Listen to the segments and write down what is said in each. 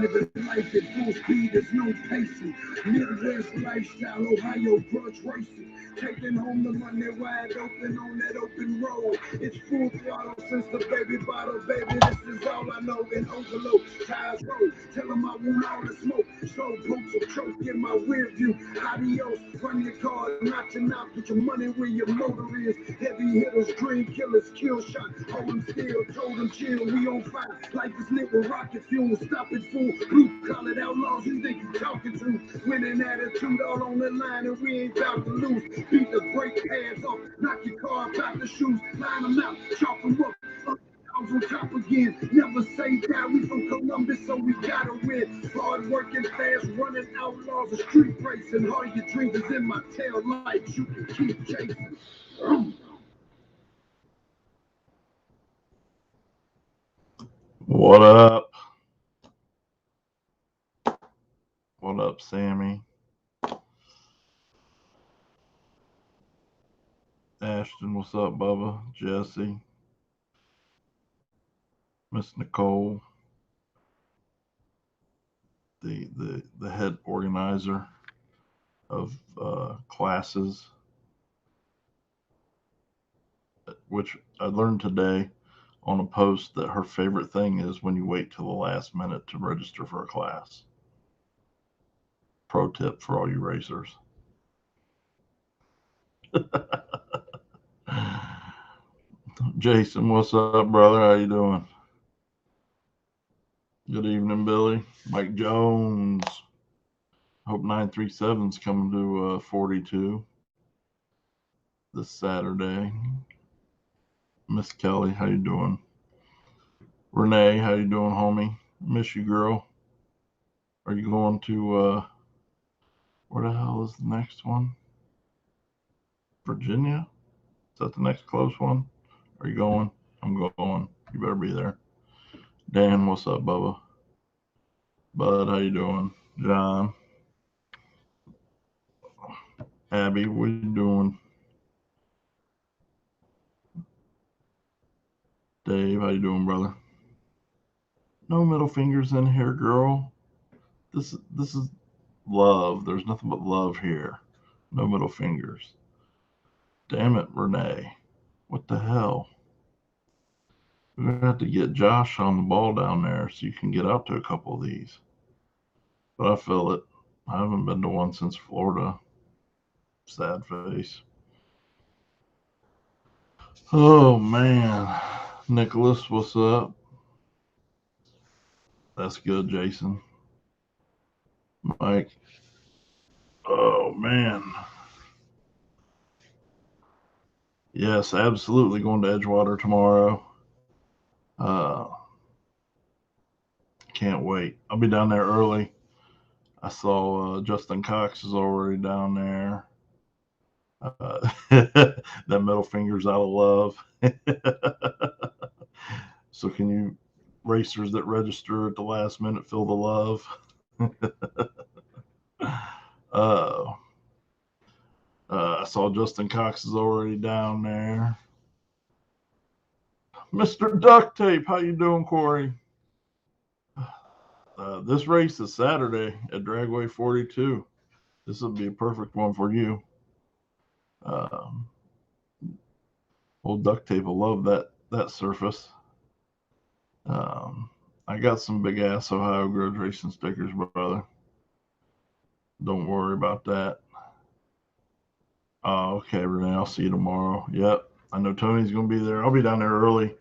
living life at full speed, there's no pacing. Midwest lifestyle, Ohio grudge racing. Taking home the money wide open on that open road. It's full throttle since the baby bottle, baby. This is all I know. And overload, tires roll. Tell them I want all the smoke. So pokes will choke in my rear view. Adios, run your car, knock your knock. Put your money where your motor is. Heavy hitters, dream killers, kill shot. Hold them still, told them chill. We on fire. Life is lit with rocket fuel. Stop it, fool. Blue collared outlaws, you think you talking to? Winning attitude all on the line, and we ain't about to lose. Beat the brake pads off, knock your car about the shoes, line them out, chop them up. On top again, never say die. We from Columbus, so we gotta win. Hard working, fast running outlaws, a street racing. All your dreams is in my tail lights. You can keep chasing. What up? What up, Sammy? Ashton, what's up, Bubba? Jesse, Miss Nicole, the head organizer of classes, which I learned today on a post that her favorite thing is when you wait till the last minute to register for a class. Pro tip for all you racers. Jason, what's up, brother? How you doing? Good evening, Billy. Mike Jones. Hope 937's coming to 42 this Saturday. Miss Kelly, how you doing? Renee, how you doing, homie? Miss you, girl. Are you going to where the hell is the next one? Virginia? Is that the next close one? Are you going? I'm going. You better be there. Dan, what's up, Bubba? Bud, how you doing? John. Abby, what you doing? Dave, how you doing, brother? No middle fingers in here, girl. This is love. There's nothing but love here. No middle fingers. Damn it, Renee. What the hell? We're gonna have to get Josh on the ball down there so you can get out to a couple of these. But I feel it. I haven't been to one since Florida. Sad face. Oh man. Nicholas, what's up? That's good, Jason. Mike. Oh man. Yes, absolutely going to Edgewater tomorrow. Can't wait. I'll be down there early. I saw Justin Cox is already down there. That middle finger's out of love. So can you racers that register at the last minute feel the love? I saw Justin Cox is already down there. Mr. Duct Tape, how you doing, Corey? This race is Saturday at Dragway 42. This will be a perfect one for you. Old Duct Tape will love that surface. I got some big ass Ohio Grudge Racing stickers, brother. Don't worry about that. Oh, okay, Renee. I'll see you tomorrow. Yep. I know Tony's going to be there. I'll be down there early.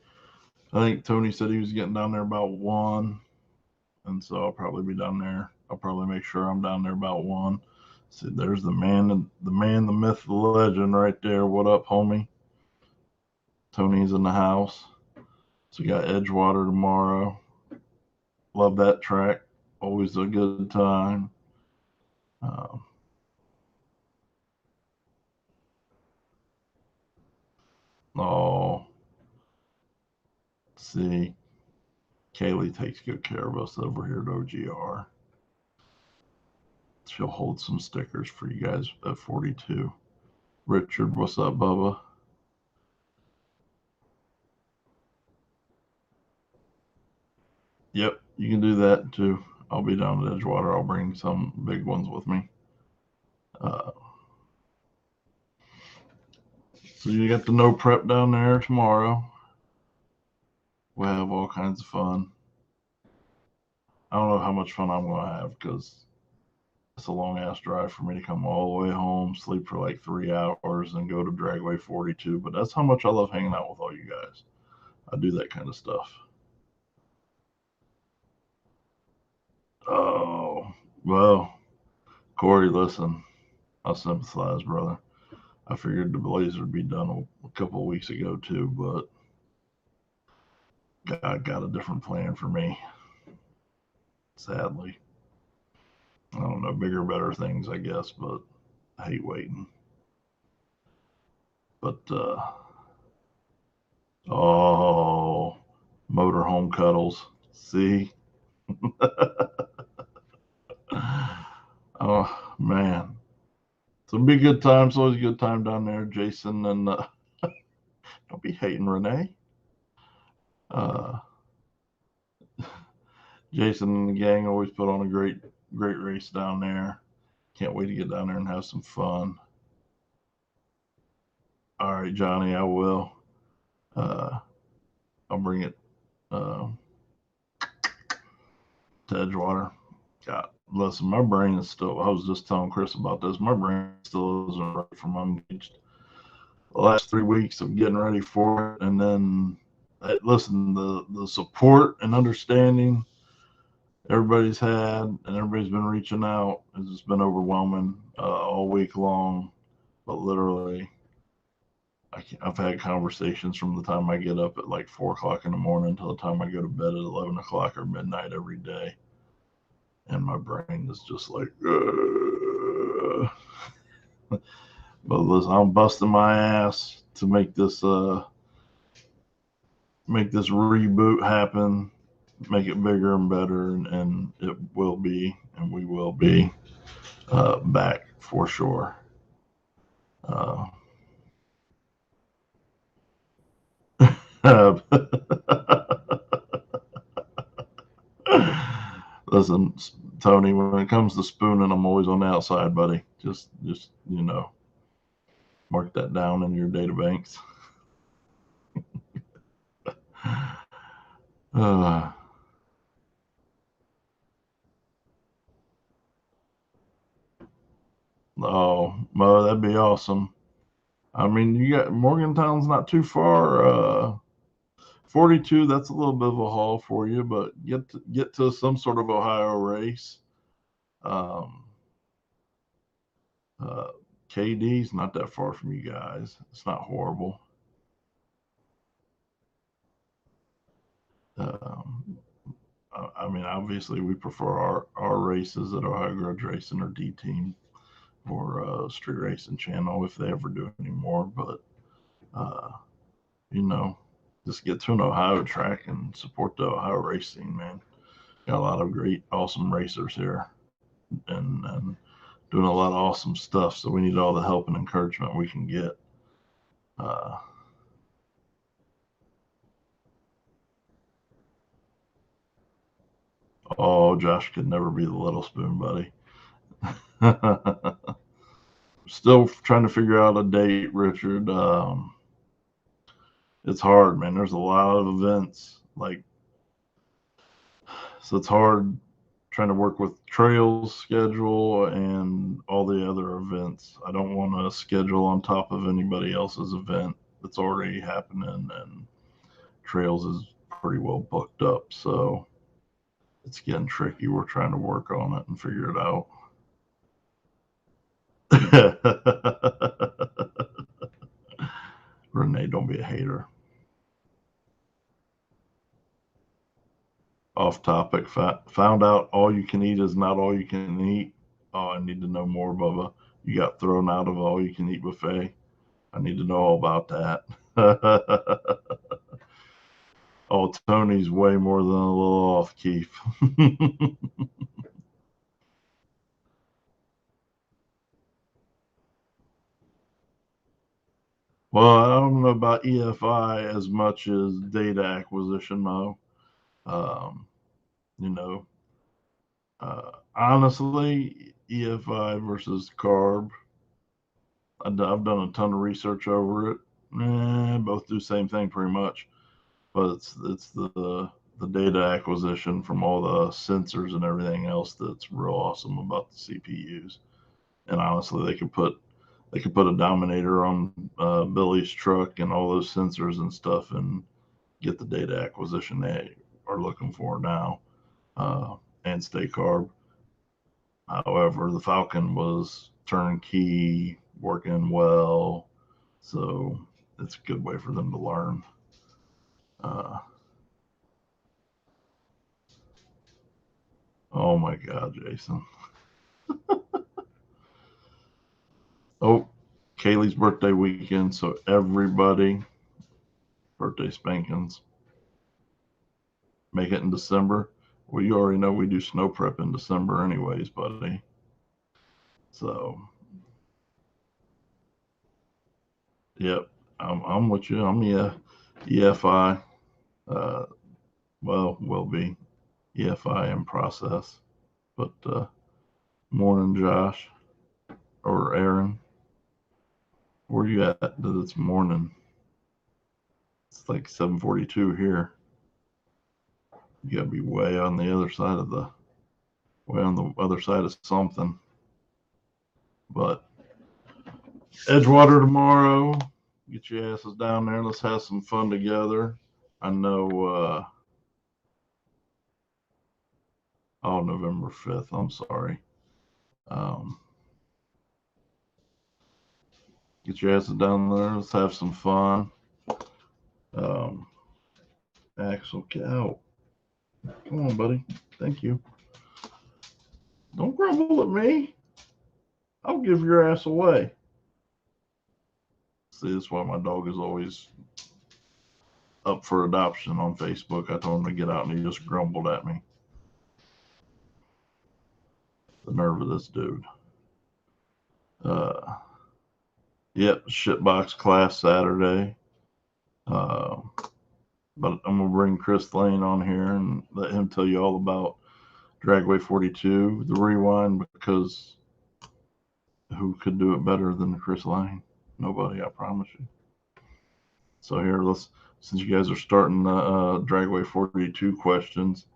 I think Tony said he was getting down there about 1. And so I'll probably be down there. I'll probably make sure I'm down there about 1. See, there's the man, the myth, the legend right there. What up, homie? Tony's in the house. So we got Edgewater tomorrow. Love that track. Always a good time. Oh, see, Kaylee takes good care of us over here at OGR. She'll hold some stickers for you guys at 42. Richard, what's up, Bubba? Yep, you can do that too. I'll be down at Edgewater. I'll bring some big ones with me. So you got the no prep down there tomorrow. We'll have all kinds of fun. I don't know how much fun I'm going to have because it's a long ass drive for me to come all the way home, sleep for like 3 hours, and go to Dragway 42. But that's how much I love hanging out with all you guys. I do that kind of stuff. Oh, well, Corey, listen, I sympathize, brother. I figured the Blazer would be done a couple of weeks ago too, but God got a different plan for me. Sadly, I don't know, bigger, better things, I guess, but I hate waiting. But oh, motorhome cuddles. See, oh man, it'll be a good time. It's always a good time down there, Jason, and don't be hating Renee. Uh, Jason and the gang always put on a great race down there. Can't wait to get down there and have some fun. All right, Johnny, I will. I'll bring it to Edgewater. God, listen, my brain is still. I was just telling Chris about this. My brain still isn't ready for Unleashed. The last 3 weeks of getting ready for it, and then listen, the support and understanding everybody's had, and everybody's been reaching out. It's just been overwhelming all week long. But literally, I've had conversations from the time I get up at like 4 o'clock in the morning until the time I go to bed at 11 o'clock or midnight every day. And my brain is just like, ugh. But listen, I'm busting my ass to make this reboot happen, make it bigger and better, and it will be, and we will be back for sure. Listen, Tony, when it comes to spooning, I'm always on the outside, buddy. Just mark that down in your data banks. Oh, Mo, that'd be awesome. I mean, you got Morgantown's not too far. 42, that's a little bit of a haul for you, but get to some sort of Ohio race. Um, uh, KD's not that far from you guys. It's not horrible. Um, I mean, obviously, we prefer our races at Ohio Grudge Racing or D Team or Street Racing Channel if they ever do anymore. But uh, just get to an Ohio track and support the Ohio race scene, man. Got a lot of great, awesome racers here, and doing a lot of awesome stuff. So we need all the help and encouragement we can get. Oh, Josh could never be the little spoon, buddy. Still trying to figure out a date, Richard. It's hard, man. There's a lot of events, so it's hard trying to work with trails schedule and all the other events. I don't want to schedule on top of anybody else's event that's already happening, and trails is pretty well booked up. So it's getting tricky. We're trying to work on it and figure it out. Renee, don't be a hater. Off topic. Found out all you can eat is not all you can eat. Oh, I need to know more, Bubba. You got thrown out of all you can eat buffet. I need to know all about that. Oh, Tony's way more than a little off, Keith. Well, I don't know about EFI as much as data acquisition, Mo. Um, you know, Honestly, EFI versus carb. I've done a ton of research over it. Both do the same thing pretty much, but it's the data acquisition from all the sensors and everything else that's real awesome about the CPUs. And honestly, they could put a Dominator on Billy's truck and all those sensors and stuff and get the data acquisition they are looking for now, and stay carb. However, the Falcon was turnkey, working well, so it's a good way for them to learn. Uh, oh my God, Jason. Oh, Kaylee's birthday weekend, so everybody, birthday spankings. Make it in December. Well, you already know we do snow prep in December, anyways, buddy. So, yep, I'm with you. I'm EFI. Uh, well, will be EFI in process. But morning, Josh or Aaron. Where you at? It's morning. It's like 7:42 here. You gotta be way on the other side of something. But Edgewater tomorrow. Get your asses down there. Let's have some fun together. I know. Oh, November 5th. I'm sorry. Um, get your asses down there. Let's have some fun. Um, Axel, get out. Come on, buddy. Thank you. Don't grumble at me. I'll give your ass away. See, that's why my dog is always up for adoption on Facebook. I told him to get out and he just grumbled at me. The nerve of this dude. Yep, Shitbox class Saturday. But I'm going to bring Chris Lane on here and let him tell you all about Dragway 42, the rewind, because who could do it better than Chris Lane? Nobody, I promise you. So here, since you guys are starting the Dragway 42 questions,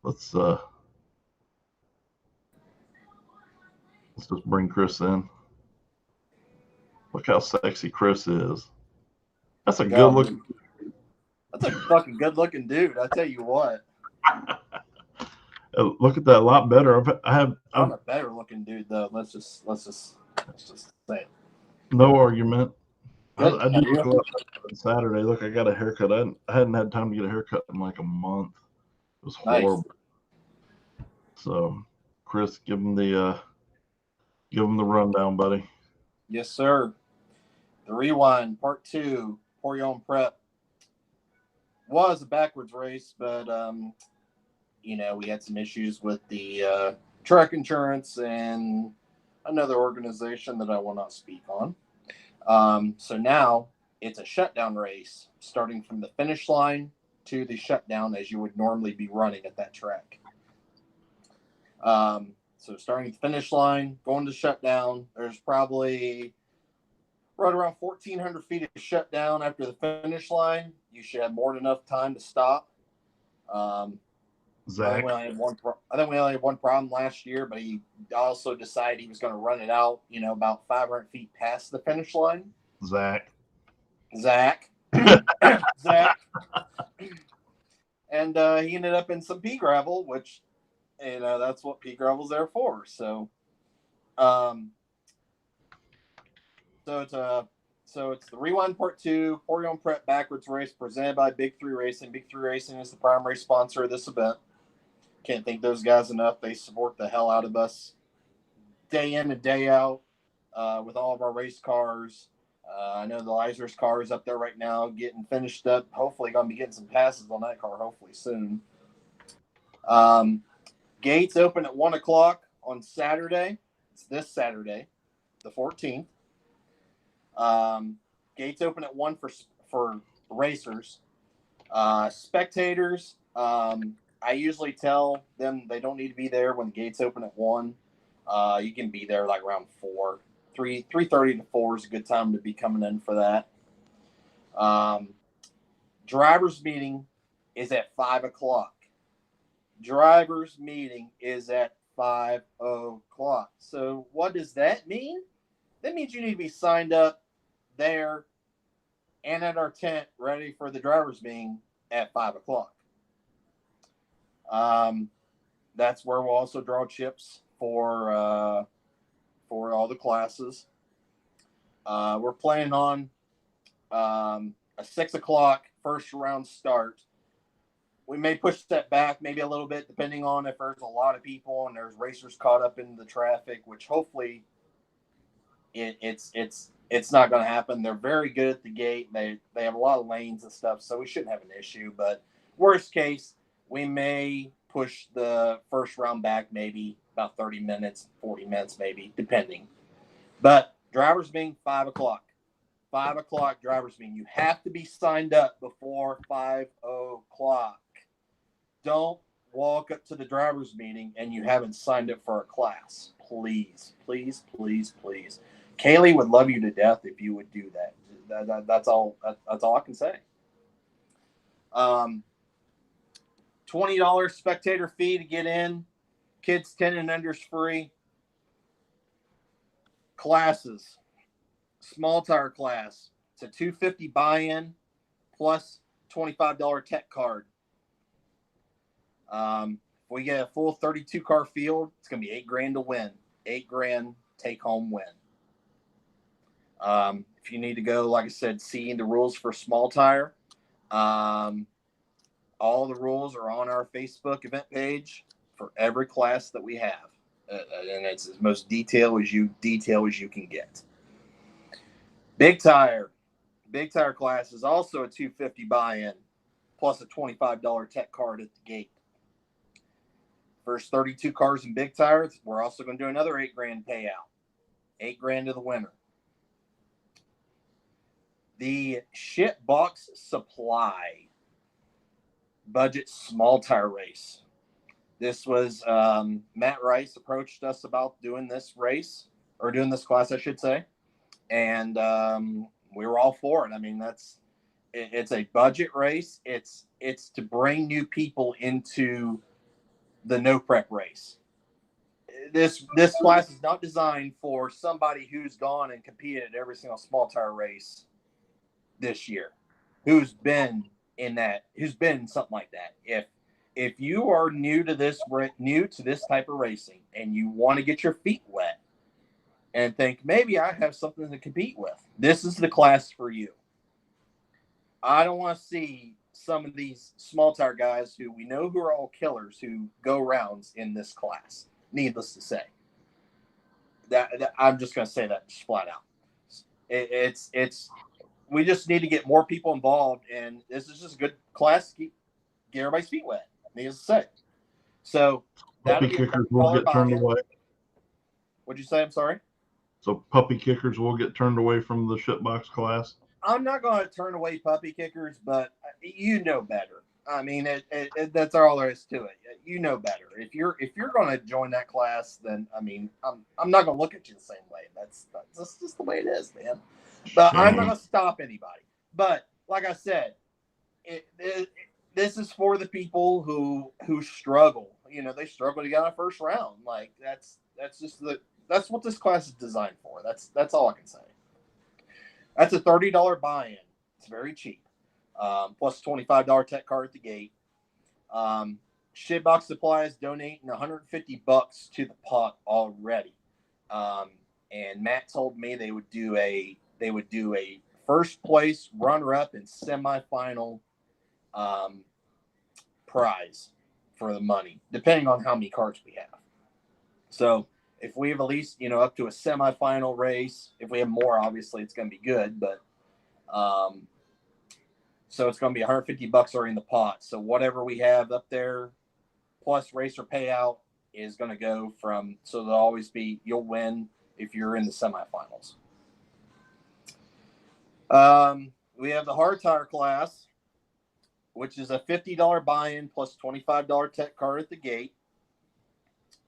let's just bring Chris in. Look how sexy Chris is. That's a good looking. That's a fucking good looking dude. I tell you what. Look at that, a lot better. I'm a better looking dude though. Let's just say it. No argument. Good. I do go up on Saturday. Look, I got a haircut. I hadn't had time to get a haircut in like a month. It was horrible. Nice. So, Chris, give him the rundown, buddy. Yes, sir. The rewind, part 2, pour your own prep, was a backwards race, but we had some issues with the truck insurance and another organization that I will not speak on. So now it's a shutdown race, starting from the finish line to the shutdown as you would normally be running at that track. So starting at the finish line, going to shutdown, there's probably right around 1,400 feet of shutdown after the finish line. You should have more than enough time to stop. Zach. I think we only had one problem last year, but he also decided he was going to run it out, about 500 feet past the finish line. Zach. Zach. And he ended up in some pea gravel, which, that's what pea gravel's there for. So, So it's the rewind part 2, pour your own prep backwards race presented by Big 3 Racing. Big 3 Racing is the primary sponsor of this event. Can't thank those guys enough. They support the hell out of us day in and day out with all of our race cars. I know the Lizer's car is up there right now getting finished up. Hopefully going to be getting some passes on that car hopefully soon. Gates open at 1 o'clock on Saturday. It's this Saturday, the 14th. Gates open at 1 for racers. Spectators, I usually tell them they don't need to be there when the gates open at 1. You can be there like around 4. 3:30 to 4 is a good time to be coming in for that. Driver's meeting is at 5 o'clock. Driver's meeting is at 5 o'clock. So what does that mean? That means you need to be signed up there and at our tent ready for the driver's meeting at 5 o'clock. That's where we'll also draw chips for all the classes. We're planning on a 6 o'clock first round start. We may push that back maybe a little bit, depending on if there's a lot of people and there's racers caught up in the traffic, which hopefully it's not going to happen. They're very good at the gate. They have a lot of lanes and stuff, so we shouldn't have an issue. But worst case, we may push the first round back maybe about 30 minutes, 40 minutes maybe, depending. But driver's meeting, 5 o'clock. 5 o'clock driver's meeting. You have to be signed up before 5 o'clock. Don't walk up to the driver's meeting and you haven't signed up for a class. Please, please, please, please. Kaylee would love you to death if you would do that. That's all I can say. $20 spectator fee to get in. Kids 10 and under is free. Classes. Small tire class. It's a $250 buy-in plus $25 tech card. If we get a full 32 car field, it's going to be $8,000 to win. $8,000 take home win. If you need to go, like I said, see the rules for small tire, all the rules are on our Facebook event page for every class that we have. And it's as most detail as you can get. Big tire class is also a $250 buy-in plus a $25 tech card at the gate. First 32 cars in big tires, we're also going to do another $8,000 payout. $8,000 to the winner. The Shitbox Supply budget small tire race. This was Matt Rice approached us about doing this race, or doing this class, I should say, and we were all for it. I mean, it's a budget race. It's to bring new people into the no prep race. This class is not designed for somebody who's gone and competed at every single small tire race this year, who's been in something like that. If you are new to this type of racing and you want to get your feet wet and think maybe I have something to compete with, this is the class for you. I don't want to see some of these small tire guys who we know who are all killers who go rounds in this class. Needless to say, that I'm just going to say that just flat out. We just need to get more people involved, and this is just a good class to get everybody's feet wet. Needless to say. So puppy kickers will get turned away. What'd you say? I'm sorry. So puppy kickers will get turned away from the Shitbox class. I'm not going to turn away puppy kickers, but you know better. I mean, that's all there is to it. You know better. If you're going to join that class, then I mean, I'm not going to look at you the same way. That's just the way it is, man. But I'm not going to stop anybody. But like I said, this is for the people who struggle. You know, they struggle to get out of first round. Like that's what this class is designed for. That's all I can say. That's a $30 buy-in. It's very cheap. Plus $25 tech card at the gate. Shitbox Supply is donating $150 to the pot already. And Matt told me they would do a first place, runner-up, and semifinal prize for the money, depending on how many cards we have. So if we have at least, up to a semifinal race, if we have more, obviously it's going to be good. But so it's going to be $150 already in the pot. So whatever we have up there, plus racer payout, is going to go from. So there'll always be, you'll win if you're in the semifinals. We have the hard tire class. which is a $50 buy-in plus $25 tech card at the gate.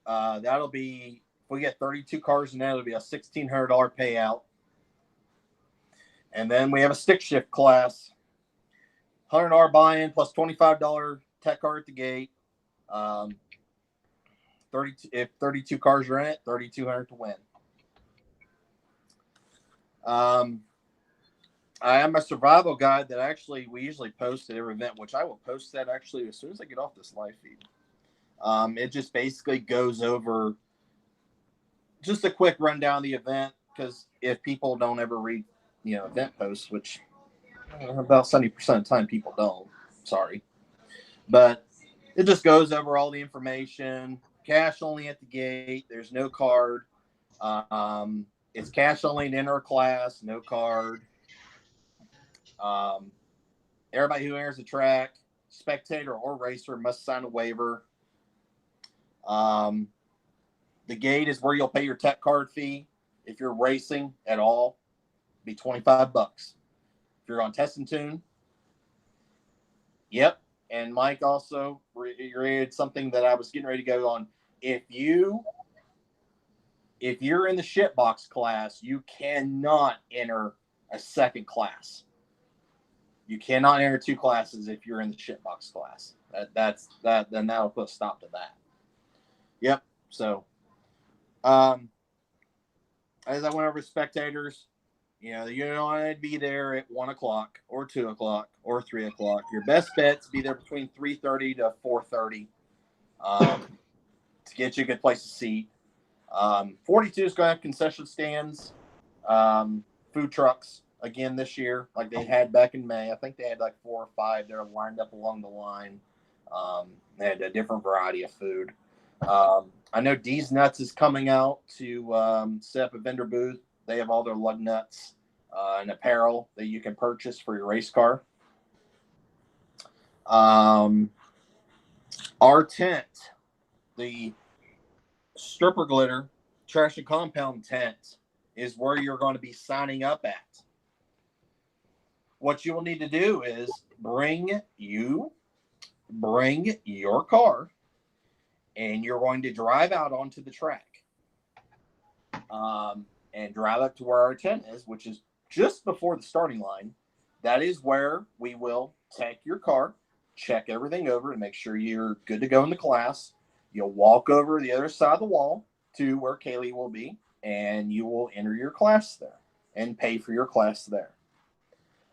That'll be, if we get 32 cars in that, it'll be a $1,600 payout. And then we have a stick shift class, $100 buy-in plus $25 tech card at the gate. 32, if 32 cars are in it, $3,200 to win. I am a survival guide that we usually post at every event, which I will post that actually as soon as I get off this live feed. It just basically goes over just a quick rundown of the event, because if people don't ever read, event posts, which about 70% of the time people don't, sorry. But it just goes over all the information. Cash only at the gate. There's no card. It's cash only to enter a class, no card. Everybody who enters the track, spectator or racer, must sign a waiver. The gate is where you'll pay your tech card fee. If you're racing at all, it'll be $25. If you're on test and tune, yep. And Mike also reiterated something that I was getting ready to go on. If you're in the Shitbox class, you cannot enter a second class. You cannot enter two classes if you're in the Shitbox class. Then that'll put a stop to that. Yep. So, as I went over spectators, you don't want to be there at 1 o'clock or 2 o'clock or 3 o'clock. Your best bet's be there between 3:30 to 4:30 to get you a good place to seat. 42 is going to have concession stands, food trucks again this year, like they had back in May. I think they had like 4 or 5 that are lined up along the line. They had a different variety of food. I know D's Nuts is coming out to set up a vendor booth. They have all their lug nuts and apparel that you can purchase for your race car. Our tent, the stripper glitter trash and compound tent, is where you're going to be signing up at. What you will need to do is bring your car, and you're going to drive out onto the track and drive up to where our tent is, which is just before the starting line. That is where we will take your car, check everything over, and make sure you're good to go in the class. You'll walk over the other side of the wall to where Kaylee will be, and you will enter your class there and pay for your class there.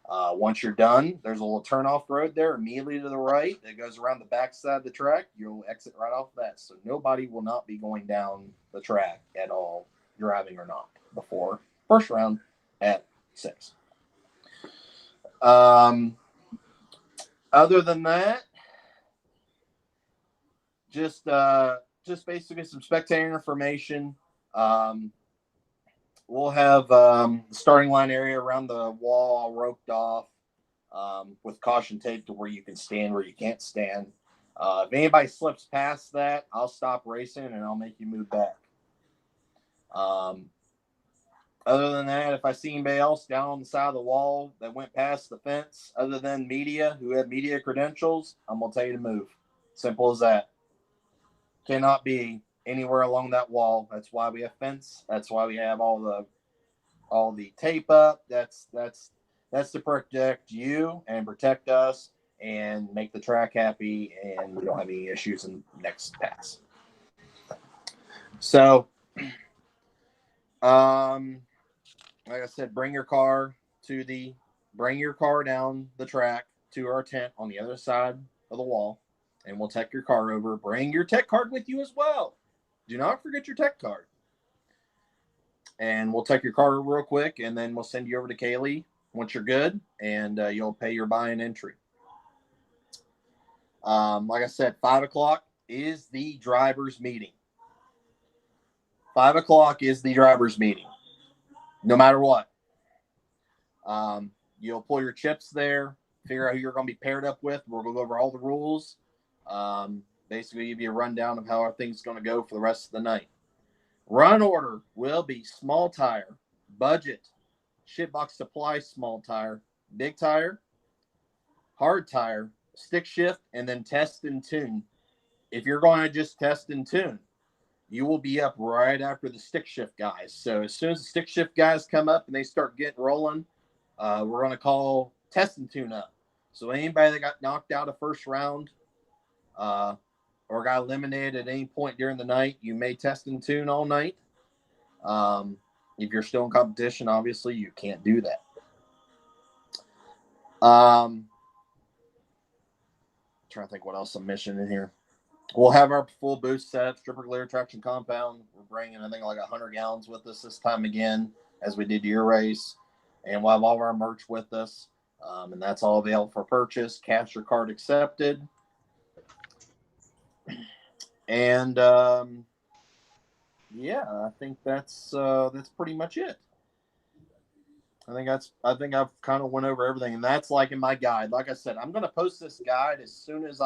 Once you're done, there's a little turn-off road there immediately to the right that goes around the back side of the track. You'll exit right off that. So nobody will not be going down the track at all, driving or not, before first round at 6. Other than that, just basically some spectator information. We'll have the starting line area around the wall all roped off with caution tape to where you can stand, where you can't stand. If anybody slips past that, I'll stop racing and I'll make you move back. Other than that, if I see anybody else down on the side of the wall that went past the fence, other than media who have media credentials, I'm going to tell you to move. Simple as that. Cannot be anywhere along that wall. That's why we have fence. That's why we have all the tape up. That's to protect you and protect us and make the track happy, and we don't have any issues in the next pass. So, like I said, bring your car down the track to our tent on the other side of the wall, and we'll take your car over. Bring your tech card with you as well. Do not forget your tech card. And we'll take your car real quick, and then we'll send you over to Kaylee once you're good, and you'll pay your buy-in entry. Like I said, 5 o'clock is the driver's meeting. 5 o'clock is the driver's meeting, no matter what. You'll pull your chips there, figure out who you're going to be paired up with. We'll go over all the rules. Basically give you a rundown of how our thing's going to go for the rest of the night. Run order will be small tire, budget, Shitbox supply small tire, big tire, hard tire, stick shift, and then test and tune. If you're going to just test and tune, you will be up right after the stick shift guys. So as soon as the stick shift guys come up and they start getting rolling, we're going to call test and tune up. So anybody that got knocked out of first round or got eliminated at any point during the night, you may test and tune all night. If you're still in competition, obviously you can't do that. Trying to think what else I'm missing in here. We'll have our full boost set, stripper glare traction compound. We're bringing, I think, like 100 gallons with us this time again, as we did your race. And we'll have all of our merch with us. And that's all available for purchase, cash or card accepted. And yeah, I think that's pretty much it. I think I've kind of went over everything, and that's like in my guide. Like I said, I'm going to post this guide as soon as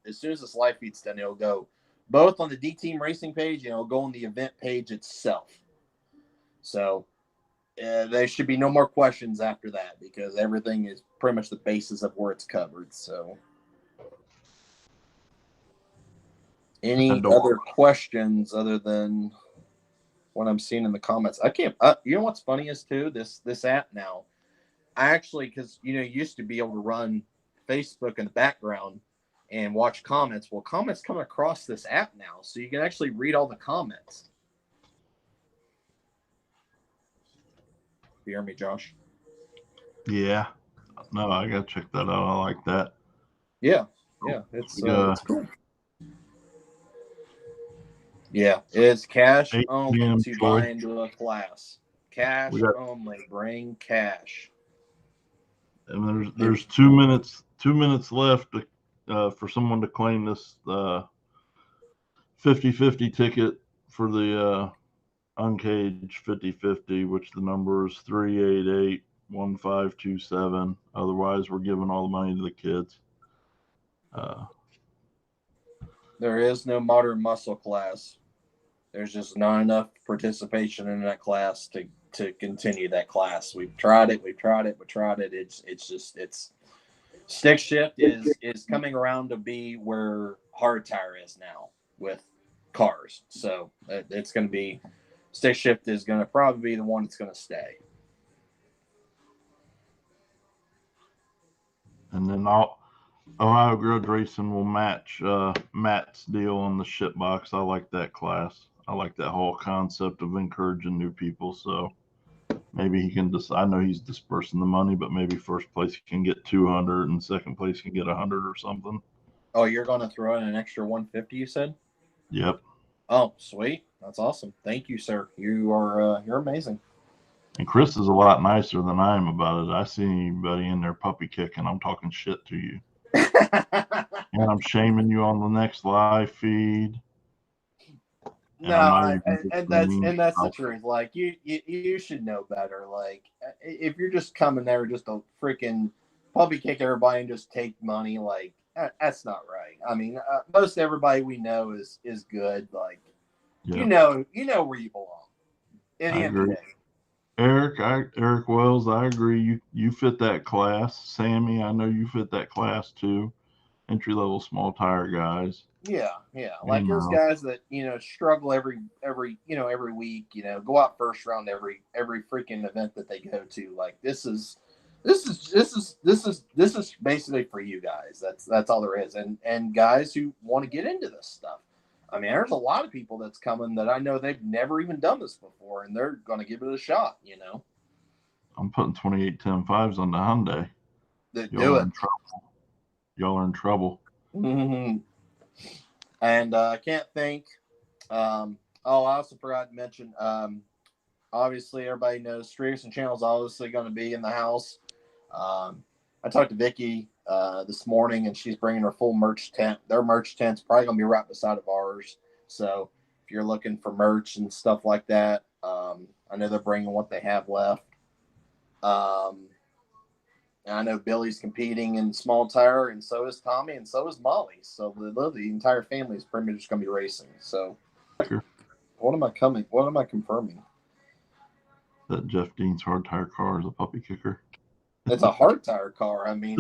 this live feed's done. It'll go both on the D Team Racing page and it'll go on the event page itself. So there should be no more questions after that, because everything is pretty much the basis of where it's covered. So, any other questions other than what I'm seeing in the comments? I can't. You know what's funny is too, this app now. I actually, because you used to be able to run Facebook in the background and watch comments. Well, comments come across this app now, so you can actually read all the comments. You hear me, Josh? Yeah. No, I gotta check that out. I like that. Yeah, it's cool. Yeah, it's cash only to buy into a class. Cash only. Bring cash. And there's 2 minutes. 2 minutes left for someone to claim this 50-50 ticket for the uncaged 50-50, which the number is 388-1527. Otherwise, we're giving all the money to the kids. There is no modern muscle class. There's just not enough participation in that class to continue that class. We've tried it. It's stick shift is coming around to be where hardtire is now with cars. So it's going to be, stick shift is going to probably be the one that's going to stay. And then Ohio Grudge Racing will match Matt's deal on the Shitbox. I like that class. I like that whole concept of encouraging new people. So maybe he can I know he's dispersing the money, but maybe first place can get 200 and second place can get 100 or something. Oh, you're going to throw in an extra 150, you said? Yep. Oh, sweet. That's awesome. Thank you, sir. You're amazing. And Chris is a lot nicer than I am about it. I see anybody in there puppy kicking, I'm talking shit to you. And I'm shaming you on the next live feed. No, and that's the truth. Like you should know better. Like if you're just coming there just to freaking puppy kick everybody and just take money, like that's not right. I mean, most everybody we know is good. Like you know where you belong. At the end of the day. Eric Wells, I agree. You fit that class. Sammy, I know you fit that class too. Entry level small tire guys. Yeah. Like those guys that struggle every week. Go out first round every freaking event that they go to. Like this is basically for you guys. That's all there is. And guys who want to get into this stuff. I mean, there's a lot of people that's coming that I know they've never even done this before, and they're going to give it a shot. I'm putting 28-10-5s on the Hyundai. Y'all are in trouble. Mm-hmm. And I can't think. I also forgot to mention. Obviously, everybody knows Streeters and Channel is obviously going to be in the house. I talked to Vicky this morning, and she's bringing her full merch tent. Their merch tent's probably going to be right beside of ours. So if you're looking for merch and stuff like that, I know they're bringing what they have left. I know Billy's competing in small tire, and so is Tommy, and so is Molly. So the entire family is pretty much just going to be racing. So what am I confirming? That Jeff Dean's hard tire car is a puppy kicker. It's a hard tire car. I mean,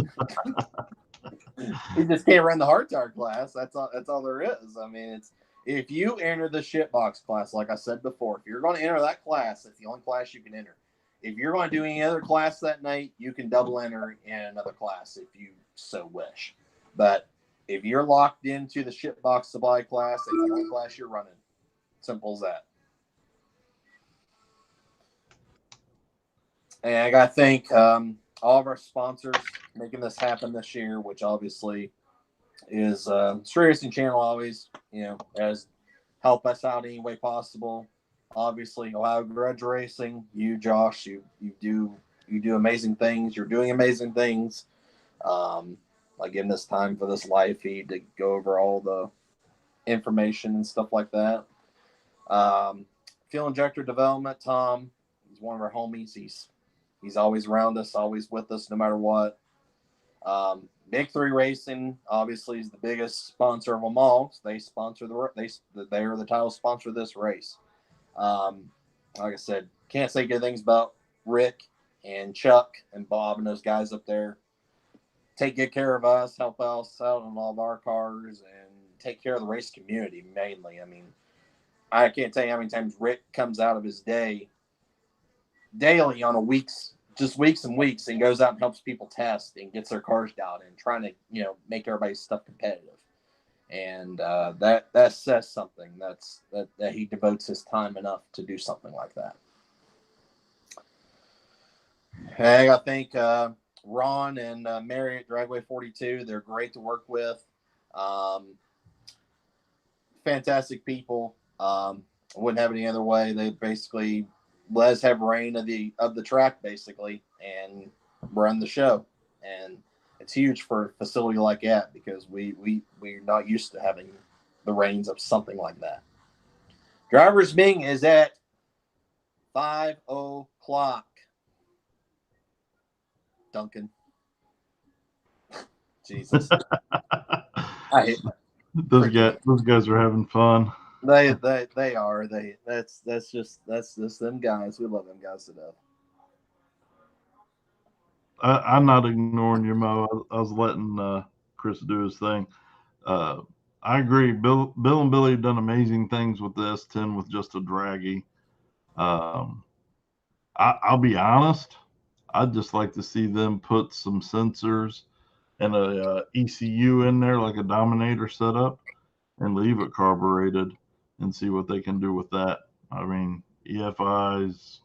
You just can't run the hard tire class. That's all there is. I mean, it's if you enter the Shitbox class, like I said before, if you're going to enter that class, that's the only class you can enter. If you're going to do any other class that night, you can double enter in another class if you so wish. But if you're locked into the Shitbox supply class, it's the only class you're running. Simple as that. And I got to thank all of our sponsors making this happen this year, which obviously is Street Racing Channel always, as help us out any way possible. Obviously, Ohio Grudge Racing, you, Josh, you do amazing things. You're doing amazing things. Like giving us time for this live feed to go over all the information and stuff like that. Fuel Injector Development, Tom, he's one of our homies. He's always around us, always with us, no matter what. Big Three Racing obviously is the biggest sponsor of them all. They sponsor they are the title sponsor of this race. Like I said, can't say good things about Rick and Chuck and Bob and those guys up there. Take good care of us, help us out on all of our cars, and take care of the race community mainly. I mean, I can't tell you how many times Rick comes out of his day daily on weeks and weeks, and goes out and helps people test and gets their cars down and trying to make everybody's stuff competitive. And that says something. That he devotes his time enough to do something like that. And I think Ron and Mary at Dragway 42, they're great to work with. Fantastic people. Wouldn't have it any other way. They basically let us have reign of the track basically and run the show. And it's huge for a facility like that because we're not used to having the reins of something like that. Driver's meeting is at 5:00. Duncan. Jesus. I hate those guys are having fun. They are. That's just them guys. We love them guys to death. I'm not ignoring you, Mo. I was letting Chris do his thing. I agree. Bill and Billy have done amazing things with the S10 with just a draggy. I'll be honest. I'd just like to see them put some sensors and a ECU in there, like a Dominator setup, and leave it carbureted and see what they can do with that. I mean, EFI's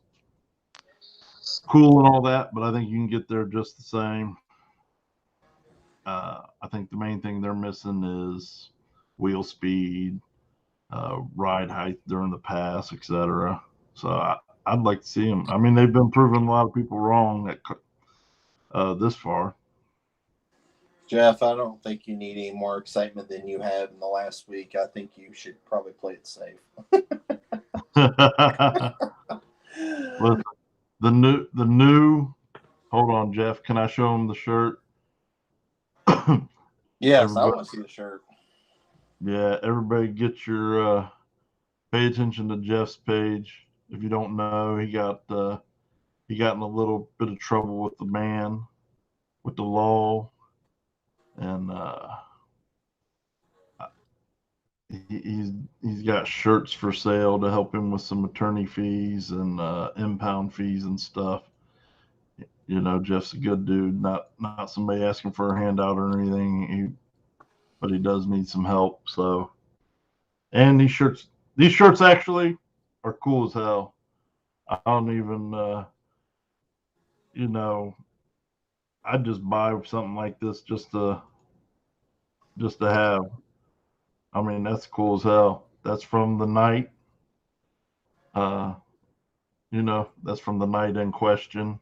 cool and all that, but I think you can get there just the same. I think the main thing they're missing is wheel speed, ride height during the pass, etc. So I'd like to see them. I mean, they've been proving a lot of people wrong this far. Jeff, I don't think you need any more excitement than you have in the last week. I think you should probably play it safe. Listen, the new. Hold on, Jeff. Can I show him the shirt? Yes, I want to see the shirt. Yeah, everybody get your pay attention to Jeff's page. If you don't know, he got in a little bit of trouble with the law, and he's got shirts for sale to help him with some attorney fees and impound fees and stuff. Jeff's a good dude, not somebody asking for a handout or anything. But he does need some help. So, and these shirts actually are cool as hell. I don't even, I'd just buy something like this just to have. I mean, that's cool as hell. That's from the night. That's from the night in question.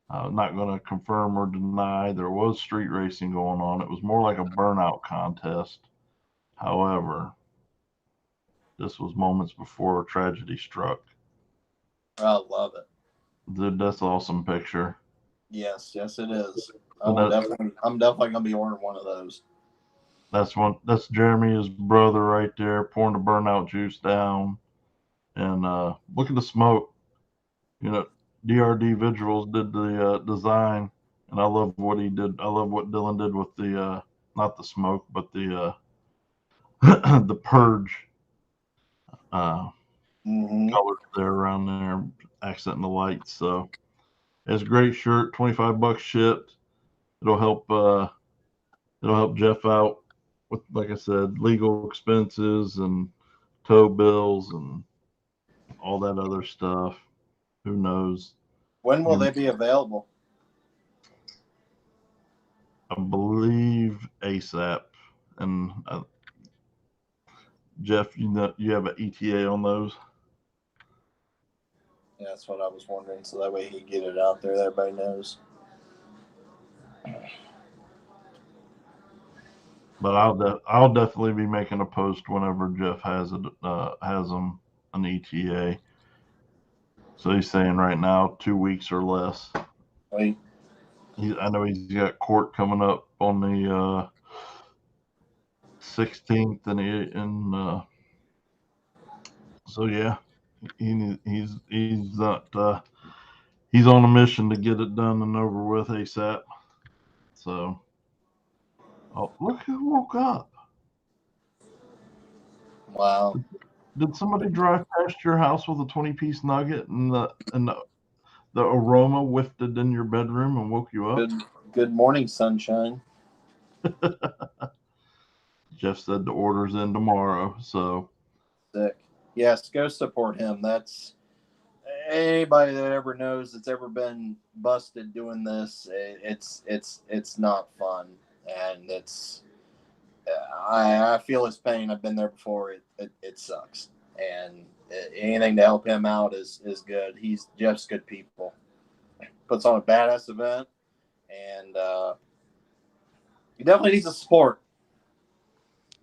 I'm not going to confirm or deny there was street racing going on. It was more like a burnout contest. However, this was moments before tragedy struck. I love it. Dude, that's an awesome picture. Yes, it is. I'm definitely gonna be ordering one of those. That's Jeremy, his brother, right there, pouring the burnout juice down. And look at the smoke. DRD Visuals did the design, and I love what he did. I love what Dylan did with the not the smoke, but the the purge Mm-hmm. colors there around there, accenting the lights. So it's a great shirt. $25 shipped. It'll help. It'll help Jeff out with, like I said, legal expenses and tow bills and all that other stuff. Who knows? When will You, they be available? I believe ASAP. And Jeff, you know, you have an ETA on those. Yeah, that's what I was wondering. So that way he can get it out there, that everybody knows. But I'll definitely be making a post whenever Jeff has them an ETA. So he's saying right now 2 weeks or less. Wait, I know he's got court coming up on the 16th, and so yeah, he's not he's on a mission to get it done and over with ASAP. So, oh, look who woke up! wow. Did somebody drive past your house with a 20-piece nugget and the aroma wafted in your bedroom and woke you up? Good good morning, sunshine. Jeff said the order's in tomorrow, so Sick. Yes, go support him. That's anybody that ever knows that's ever been busted doing this. It's not fun, and I feel his pain. I've been there before. It sucks, and anything to help him out is good. He's Jeff's good people. Puts on a badass event, and he definitely needs the support.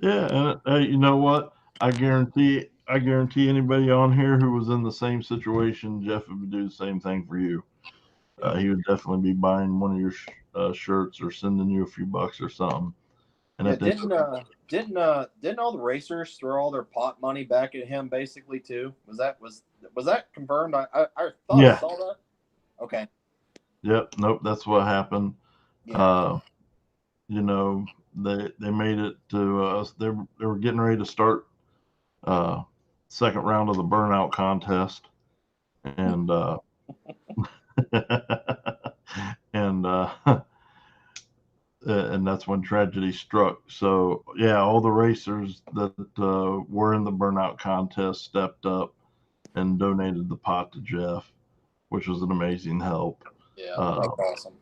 yeah. And you know what? I guarantee anybody on here who was in the same situation, Jeff would do the same thing for you. He would definitely be buying one of your shirts or sending you a few bucks or something. And Yeah, at the didn't all the racers throw all their pot money back at him basically too? Was that confirmed? I thought I yeah, saw that. Okay. yep, nope, that's what happened. Yeah. Uh, you know, they made it to us. They were getting ready to start uh, second round of the burnout contest, and and and that's when tragedy struck. So yeah, all the racers that were in the burnout contest stepped up and donated the pot to Jeff, which was an amazing help. Yeah, Uh, that's awesome.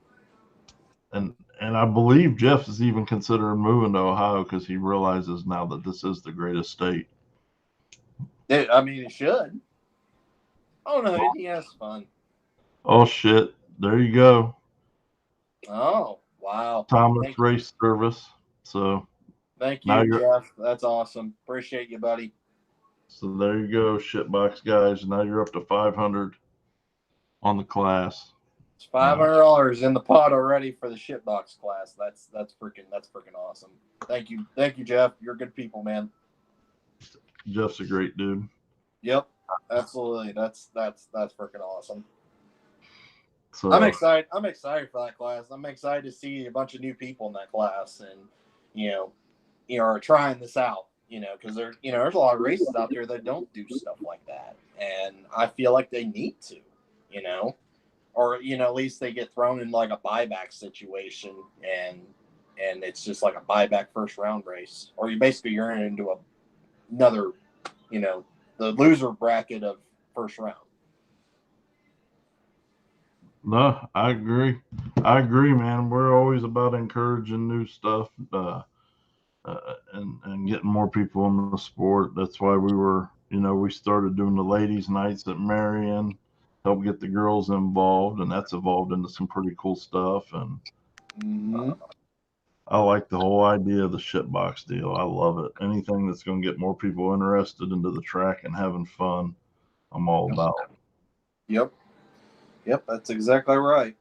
and I believe Jeff is even considering moving to Ohio because he realizes now that this is the greatest state. I mean, it should. Oh no, he has fun. Oh shit! There you go, Oh wow. Thomas Thank Race Service. So thank now you, you're Jeff. That's awesome. Appreciate you, buddy. so there you go, shitbox guys. Now you're up to 500 on the class. It's $500 in the pot already for the shitbox class. That's freaking awesome. Thank you, Jeff. You're good people, man. Jeff's a great dude. Yep, absolutely. That's freaking awesome. I'm So excited. I'm excited for that class. I'm excited to see a bunch of new people in that class, and you know, are trying this out. Because there's a lot of races out there that don't do stuff like that, and I feel like they need to. You know, or at least they get thrown in like a buyback situation, and it's just like a buyback first round race, or you're into another, the loser bracket of first round. no, I agree. I agree, man. We're always about encouraging new stuff and getting more people in the sport. That's why we started doing the ladies' nights at Marion, help get the girls involved, and that's evolved into some pretty cool stuff. And Mm-hmm. I like the whole idea of the shitbox deal. I love it. Anything that's going to get more people interested into the track and having fun, I'm all about. Yep. Yep. That's exactly right.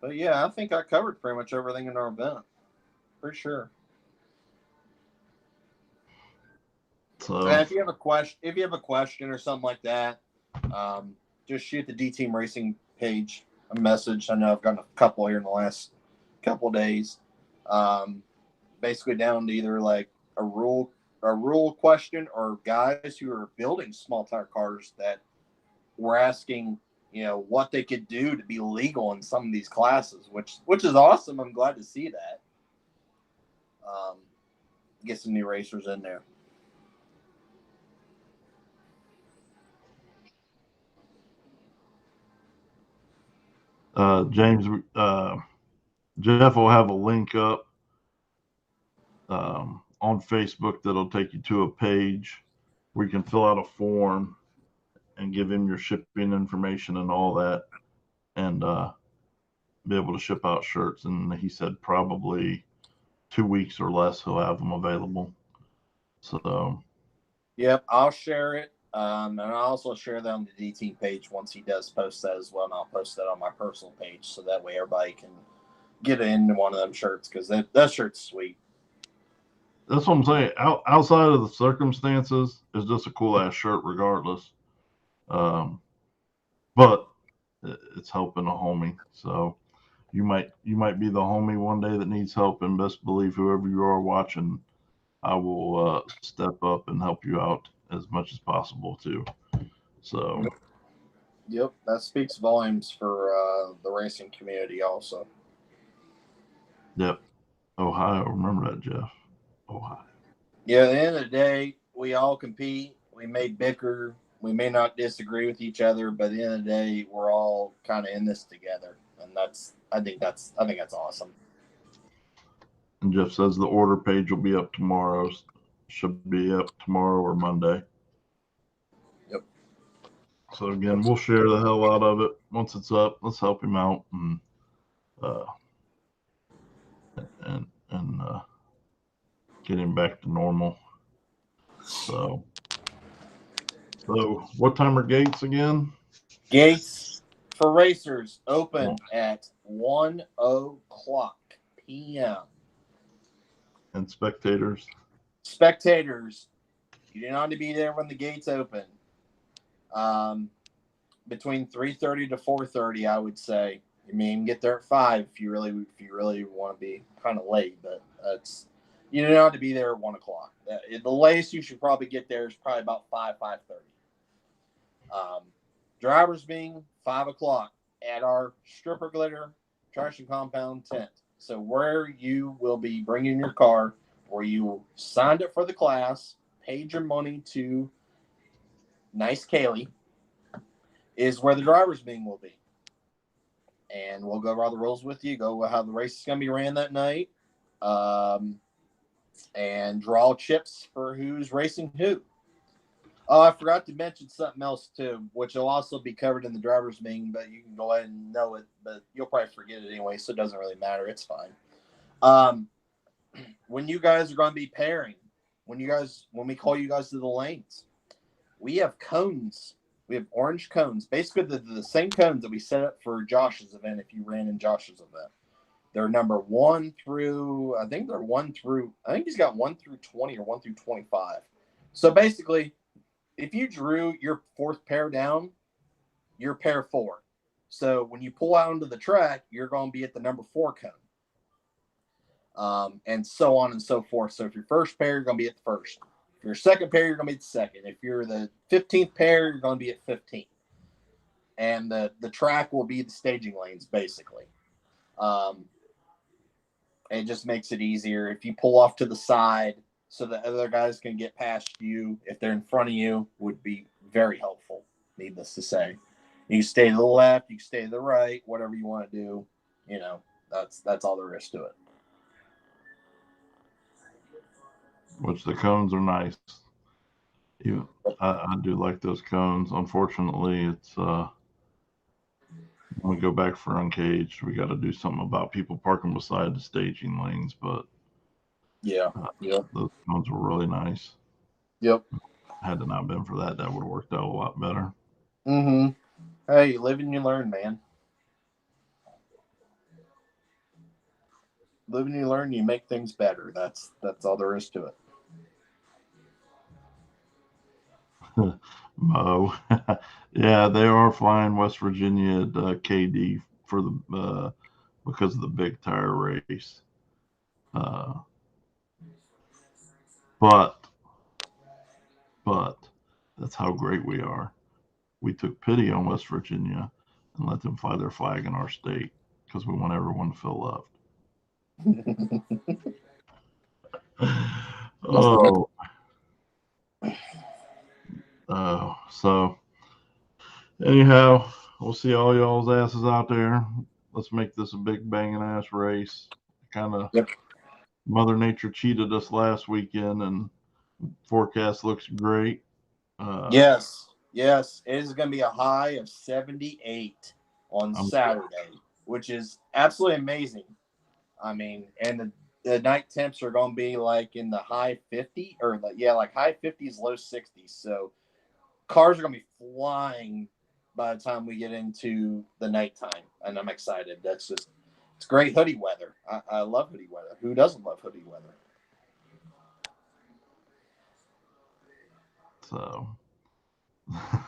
But yeah, I think I covered pretty much everything in our event. Pretty sure. So And if you have a question or something like that, just shoot the D Team Racing page a message. I know I've gotten a couple here in the last couple days. Basically down to either like a rule question or guys who are building small tire cars that were asking, what they could do to be legal in some of these classes, which is awesome. I'm glad to see that. Get some new racers in there. James, Jeff will have a link up on Facebook that'll take you to a page where you can fill out a form and give him your shipping information and all that, and be able to ship out shirts. And he said probably 2 weeks or less he'll have them available. So yep, I'll share it. And I'll also share that on the D team page once he does post that as well. And I'll post that on my personal page so that way everybody can get into one of them shirts, because that shirt's sweet. That's what I'm saying. Outside of the circumstances, it's just a cool ass shirt regardless. But it's helping a homie. So you might be the homie one day that needs help, and best believe whoever you are watching, I will step up and help you out as much as possible too. So yep, that speaks volumes for the racing community also. Yep. Ohio, remember that, Jeff. Ohio. Yeah, at the end of the day, we all compete. We may bicker. We may not disagree with each other, but at the end of the day, we're all kind of in this together, and I think that's awesome. And Jeff says the order page will be up tomorrow. Should be up tomorrow or Monday. Yep. So again, we'll share the hell out of it once it's up. Let's help him out and get him back to normal. So what time are gates again? Gates for racers open at 1:00 p.m. And spectators? Spectators, you do not need to be there when the gates open. Between 3:30 to 4:30, I would say. You mean get there at 5 if you really want to be kind of late, but you don't have to be there at 1:00. The latest you should probably get there is probably about 5:30. Drivers being 5:00 at our stripper glitter traction compound tent. So where you will be bringing your car, where you signed up for the class, paid your money to Nice Kaylee, is where the drivers being will be. And we'll go over all the rules with you, go how the race is going to be ran that night, and draw chips for who's racing who. Oh, I forgot to mention something else too, which will also be covered in the driver's meeting, but you can go ahead and know it, but you'll probably forget it anyway, so it doesn't really matter. It's fine. When you guys are going to be pairing, when we call you guys to the lanes, we have cones. We have orange cones, basically the same cones that we set up for Josh's event. If you ran in Josh's event, they're number 1 through, I think he's got 1 through 20 or 1 through 25. So basically, if you drew your 4th pair down, you're pair 4. So when you pull out onto the track, you're going to be at the number 4 cone. And so on and so forth. So if your first pair, you're going to be at the first. If you're second pair, you're going to be at the second. If you're the 15th pair, you're going to be at 15. And the track will be the staging lanes, basically. It just makes it easier. If you pull off to the side so that other guys can get past you, if they're in front of you, would be very helpful, needless to say. You can stay to the left, you can stay to the right, whatever you want to do. That's all there is to it. Which the cones are nice. I do like those cones. Unfortunately, it's when we go back for uncaged, we got to do something about people parking beside the staging lanes. But yeah, those cones were really nice. Yep. Had it not been for that, that would have worked out a lot better. Mm-hmm. Hey, you live and you learn, man. Live and you learn, you make things better. That's all there is to it. Mo. Yeah, they are flying West Virginia at KD for the because of the big tire race. But that's how great we are. We took pity on West Virginia and let them fly their flag in our state because we want everyone to feel loved. So anyhow, we'll see all y'all's asses out there. Let's make this a big banging ass race. Kind of Mother Nature cheated us last weekend, and forecast looks great. Yes. It is going to be a high of 78 on Saturday, which is absolutely amazing. I mean, and the night temps are going to be like in the high 50 or like high 50s, low 60s. So cars are going to be flying by the time we get into the nighttime, and I'm excited. It's great hoodie weather. I love hoodie weather. Who doesn't love hoodie weather? So,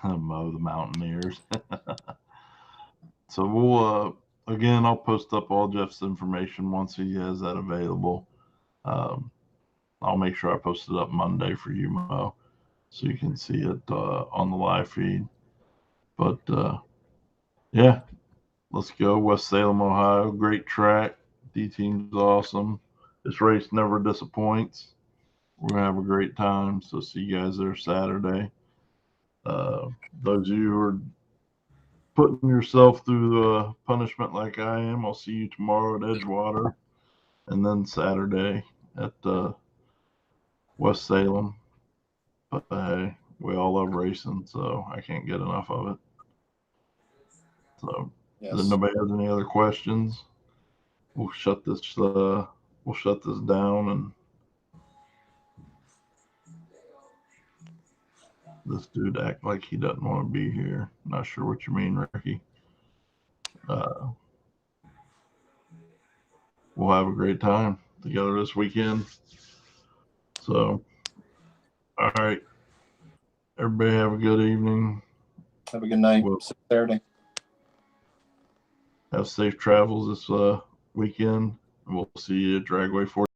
Mo the Mountaineers. So we'll again, I'll post up all Jeff's information once he has that available. I'll make sure I post it up Monday for you, Mo, so you can see it on the live feed. But yeah, let's go. West Salem, Ohio. Great track. D-Team's awesome. This race never disappoints. We're going to have a great time. So see you guys there Saturday. Those of you who are putting yourself through punishment like I am, I'll see you tomorrow at Edgewater and then Saturday at West Salem. But hey, we all love racing, so I can't get enough of it. So if nobody has any other questions, we'll shut this down, and this dude act like he doesn't want to be here. Not sure what you mean, Ricky. We'll have a great time together this weekend. So, all right. Everybody have a good evening. Have a good night. Saturday. Have safe travels this weekend. We'll see you at Dragway 40.